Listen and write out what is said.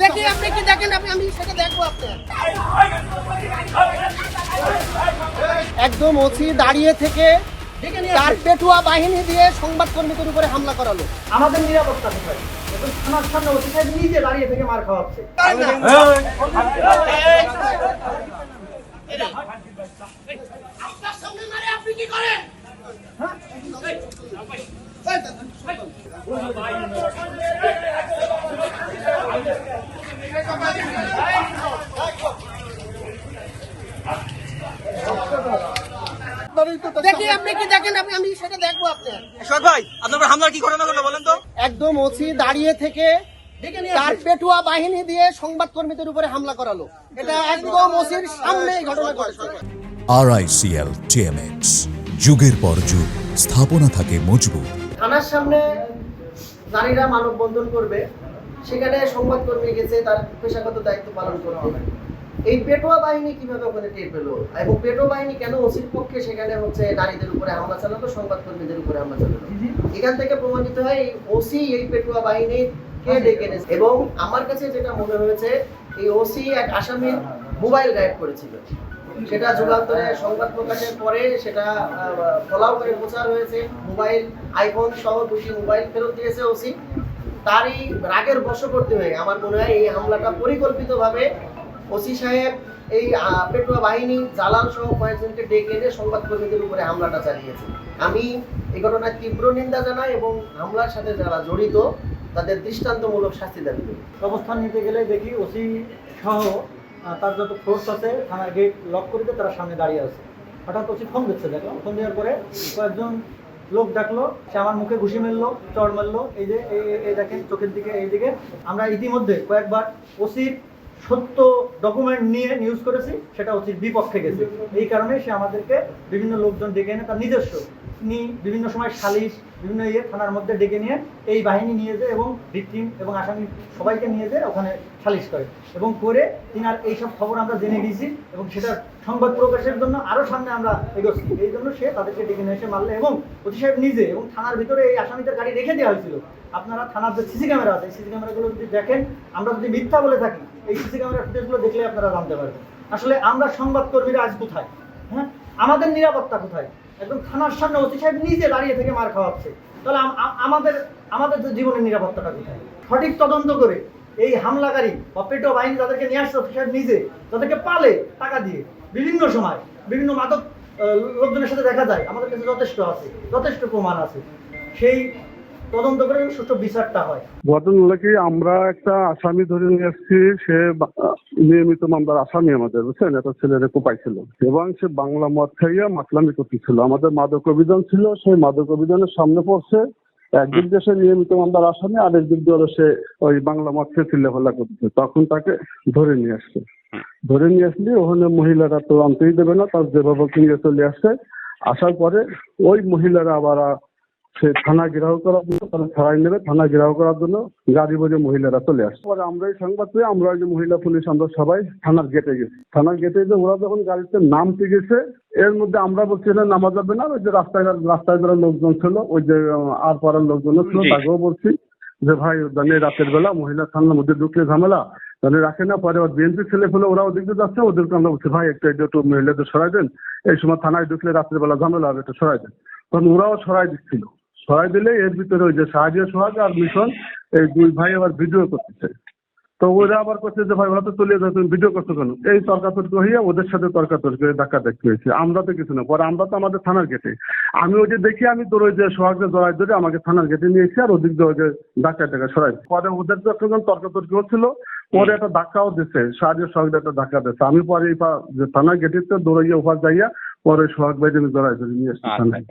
দেখি আপনি কি দেখেন, আমি সেটা দেখবো আপনার। একদম ওসি দাঁড়িয়ে থেকে তার পেটুয়া বাহিনী দিয়ে সংবাদকর্মীদের উপরে হামলা করালো। আমাদের নিরাপত্তা কোথায়? এখন থানার সামনে ওসি সাহেব নিজে দাঁড়িয়ে থেকে মার খাওয়াচ্ছে। আপনার সামনে মারে আপনি কি করেন? দেখি আপনি কি দেখেন, আমি সেটা দেখবো আপনার। ভাই আপনার হামলার কি ঘটনা ঘটলো বলেন তো? একদম ওসি দাঁড়িয়ে থেকে তার পেটুয়া বাহিনী দিয়ে সংবাদকর্মীদের উপরে হামলা করালো। এটা একদম ওসির সামনে এই ঘটনা ঘটেছে। RICL TMX, যুগের পর যুগ স্থাপনা থাকে মজবুত। থানার সামনে নারীরা মানববন্ধন করবে, সেখানে সংবাদকর্মী গেছে তার পেশাগত দায়িত্ব পালন করতে। এই পেটোয়া বাহিনী কিভাবে ওখানে টের পেলো এবং পেটোয়া বাহিনী কেন ওসির পক্ষে সেখানে নারীদের উপরে হামলা চালালো, সংবাদকর্মীদের উপরে হামলা চালালো? এখান থেকে প্রমাণিত হয় এই ওসি এই পেটোয়া বাহিনী কে ডেকে এনেছে। এবং আমার কাছে যেটা মনে হয়েছে, এই ওসি এক আসামির মোবাইল গায়েব করেছিল। সেটা যুগান্তরে সংবাদ প্রকাশের পরে সেটা ফলাও করে প্রচার হয়েছে। মোবাইল আইফোন সহ 2টি মোবাইল ফেরত দিয়েছে ওসি। তারই রাগের বশবর্তী হয়ে আমার মনে হয় এই হামলাটা পরিকল্পিতভাবে ওসি সাহেব এই পেটুয়া বাহিনী জালাল সহ কয়েকজনকে ডেকে এনে সংবাদকর্মীদের উপরে হামলাটা চালিয়েছে। আমি এই ঘটনার তীব্র নিন্দা জানাই এবং হামলার সাথে যারা জড়িত তাদের দৃষ্টান্তমূলক শাস্তি দাবি করি। অবস্থান নিতে গেলে দেখি ওসি সহ তার যত ফোর্স আছে থানার গেট লক করে দিয়ে তারা সামনে দাঁড়িয়ে আছে। হঠাৎ ওসি ফোন দিচ্ছে, দেখলাম ফোন দেওয়ার পরে কয়েকজন লোক ডাকলো, সে আমার মুখে ঘুষি মারলো, চড় মারলো। এই যে এই দেখেন চোখের দিকে, এই দিকে। আমরা ইতিমধ্যে কয়েকবার ওসির সত্য ডকুমেন্ট নিয়ে নিউজ করেছি, সেটা ওসির বিপক্ষে গেছে। এই কারণে সে আমাদেরকে বিভিন্ন লোকজন ডেকে এনে তার নিজস্ব তিনি বিভিন্ন সময় সালিশ বিভিন্ন থানার মধ্যে ডেকে নিয়ে এই বাহিনী নিয়ে যায় এবং ভিকটিম এবং আসামি সবাইকে নিয়ে যায় ওখানে সালিশ করে এবং করে তিনি আর এইসব খবর আমরা জেনে গিয়েছি এবং সেটার সংবাদ প্রকাশের জন্য আরও সামনে আমরা এগোচ্ছি। এই জন্য সে তাদেরকে ডেকে নিয়ে এসে মারলে এবং ওসি সাহেব নিজে এবং থানার ভিতরে এই আসামিদের গাড়ি রেখে দেওয়া হয়েছিল। আপনারা থানার যে সিসি ক্যামেরা আছে, সিসি ক্যামেরাগুলো যদি দেখেন, আমরা যদি মিথ্যা বলে থাকি এই সিসি ক্যামেরা ফুটেজগুলো দেখলে আপনারা জানতে পারবেন আসলে আমরা সংবাদকর্মীরা আজ কোথায়, হ্যাঁ, আমাদের নিরাপত্তা কোথায়। একদম থানার সামনে ওসি সাহেব নিজে দাঁড়িয়ে থেকে মার খাওয়াচ্ছে, তাহলে আমাদের যে জীবনের নিরাপত্তাটা কোথায়? সঠিক তদন্ত করে এই হামলাকারী বা পেটোয়া বাহিনী যাদেরকে নিয়ে আসছে ওসি সাহেব নিজে, তাদেরকে পালে টাকা দিয়ে বিভিন্ন সময় বিভিন্ন মাদক লোকজনের সাথে দেখা যায়, আমাদের কাছে যথেষ্ট আছে, যথেষ্ট প্রমাণ আছে, সেই তদন্ত করে সুষ্ঠু বিচারটা হয়। ঘটনা হলো কি, আমরা একটা আসামি ধরে নিয়ে আসছি, সে নিয়মিত মামলার আসামি আমাদের, বুঝছেন, একটা ছেলেরে কোপাইছিল এবং সে বাংলা মদ খাইয়া মাতলামি করতেছিল। আমাদের মাদক অভিযান ছিল, সেই মাদক অভিযানের সামনে পড়ছে। একদিক দিয়ে সে নিয়মিত মামলার আসামি, আরেক দিক দিয়ে সে ওই বাংলা মদ খেয়ে চিল্লাফাল্লা করতেছে। তখন তাকে ধরে নিয়ে আসছে। ধরে নিয়ে আসলে ওখানে মহিলারা তো আনতেই দেবে না, তার যেভাবে নিয়ে চলে আসছে। আসার পরে ওই মহিলারা আবার সে থানা ঘেরাও করার জন্য তারা ছাড়াই নেবে, থানা ঘেরাও করার জন্য গাড়ি বলে মহিলারা চলে আসছে। পরে আমরা এই সংবাদ পেয়ে আমরা ওই যে মহিলা পুলিশ আমরা সবাই থানার গেটে গেছি। থানার গেটে যে ওরা যখন গাড়িতে নামতে গেছে, এর মধ্যে আমরা বলছি না নামা যাবে না। ওই যে রাস্তায় যারা লোকজন ছিল, ওই যে আর পাড়ার লোকজন ছিল, তাকেও বলছি যে ভাই জানি রাতের বেলা মহিলা থানার মধ্যে ঢুকলে ঝামেলা, তাহলে রাখে না। পরে বিএনপি ছেলে ফেলে ওরা ওদিকে যাচ্ছে, ওদেরকে আমরা বলছি ভাই একটু মহিলাদের সরাই দেন, এই সময় থানায় ঢুকলে রাত্রের বেলা ঝামেলা হবে, একটু সরাই দেন। তখন ওরাও সরাই দিচ্ছিল। সরাই দিলে এর ভিতরে ওই যে সাহায্য সোহাগ আর মিশন এই দুই ভাই আবার ভিডিও করতেছে। তো ওরা আবার করছে যে ভাই ওরা তো চলে যায়, তুমি ভিডিও করছো কেন? এই তর্কাতর্কি হইয়া ওদের সাথে তর্কাতর্কি হয়ে ধাক্কাধাক্কি হয়েছে। আমরা তো কিছু না, পরে আমরা তো আমাদের থানার গেটে, আমি ওই যে দেখি আমি তোর ওই যে সোহাগকে জড়াই ধরে আমাকে থানার গেটে নিয়েছি আর ওদিক দিয়ে ওই যে ধাক্কা সরাই। পরে ওদের তো একজন তর্কাতর্কি হচ্ছিল, পরে একটা ধাক্কাও দিচ্ছে, সাহায্য সোহাগদের একটা ধাক্কা দিচ্ছে। আমি পরে এই থানার গেটে তো দৌড়াইয়া ওপার যাইয়া পরে সোহাগ ভাই জড়াই ধরে নিয়ে এসছি থানায়।